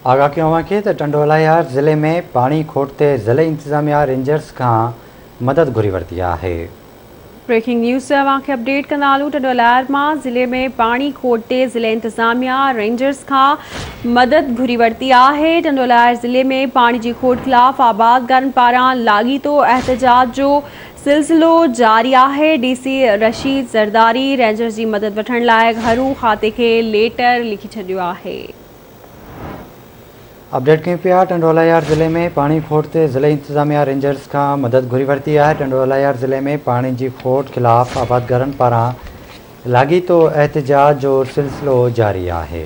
आगाह कयूं कि टंडोलायार ज़िले में पानी खोट ते ज़िले इंतज़ामिया रेंजर्स का मदद घुरी वरती है। ब्रेकिंग न्यूज़ से अवांखे अपडेट कंदालू। टंडोलायर में ज़िले में पानी खोट ते ज़िले इंतज़ामिया रेंजर्स का मदद घुरी वरती है। टंडोलायर ज़िले में पानी की खोट खिलाफ आबादगारन पारां लाॻीतो एहतजाज जो सिलसिलो जारी है। डीसी रशीद ज़रदारी रेंजर्स की मदद वठण लाइ घरू खाते के लेटर लिखी छॾियो है। अपडेट कयूं पिया टंडोलायार ज़िले में पानी खोट ते ज़िले इंतज़ामिया रेंजर्स का मदद घुरी वरती है। टंडोलायार ज़िले में पानी की खोट खिलाफ आबादगारन पारां लाॻीतो एहतजाज जो सिलसिलो जारी है।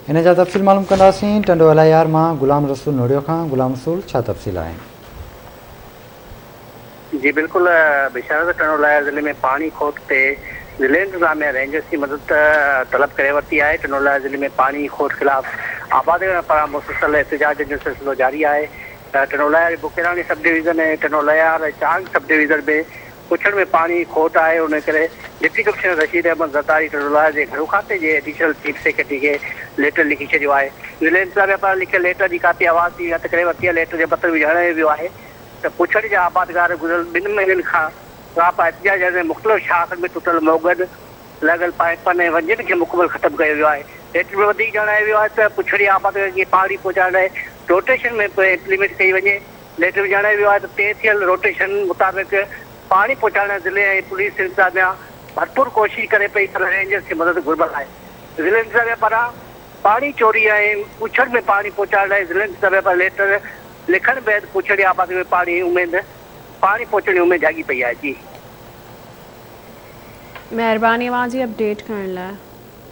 इन जा तफ़सील मालूम कंदासीं टंडोलायार में गुलाम रसूल नोड़ियो खां। गुलाम रसूल, छा तफ़सील आहिनि? जी बिल्कुल बिशारत टंडोलायर ज़िले में पानी खोट ते ज़िले इंतज़ामिया रेंजर्स की मदद तलब करे वरती है। टंडोलायर ज़िले में पानी खोट खिलाफ आबादगारन पारां मुसलसल एहतजाज जो सिलसिलो जारी है। टंडोलायर बुकेरानी सब डिवीज़न है टंडोलायर चांग सब डिवीज़न में पुछड़ में पानी खोट है। उन करे डिप्टी कमिश्नर रशीद अहमद ज़रदारी टंडोलायर के घर खाते के एडिशनल चीफ सेक्रेटरी के लेटर लिखी छॾियो है। ज़िले इंतज़ामिया पारां लिखियल लेटर की कापी आवाज़ की हथ करे वरती है। लेटर के पत्र विझायो वियो है त पुछड़ जा आबादगार गुज़िरियल 2 महीननि खां रापा एहतजाज में मुख़्तलिफ़ शाखनि में टुटल मोगन लॻल पाइपनि ऐं वंजनि खे मुकमल ख़त्म कयो वियो आहे। लेटर में वधीक जणायो वियो आहे त पुछड़ी आबादगार खे पाणी पहुचाइण लाइ रोटेशन में इम्प्लीमेंट कई वञे। लेटर में जणायो वियो आहे त तय थियल रोटेशन मुताबिक़ पाणी पहुचाइण ज़िले ऐं पुलिस इंतज़ामिया भरपूर कोशिशि करे पई पर रेंजर्स खे मदद घुरिबल आहे। ज़िले इंतज़ामिया पारां पाणी चोरी ऐं पुछड़ में पाणी पहुचाइण लाइ ज़िले इंतज़ामिया पारां लेटर लिखण बैदि पुछड़ी आबादी में पाणी पहुचण जी उमेद जागी पई आहे। जी मेहरबानी अवां जी अपडेट करण लाइ।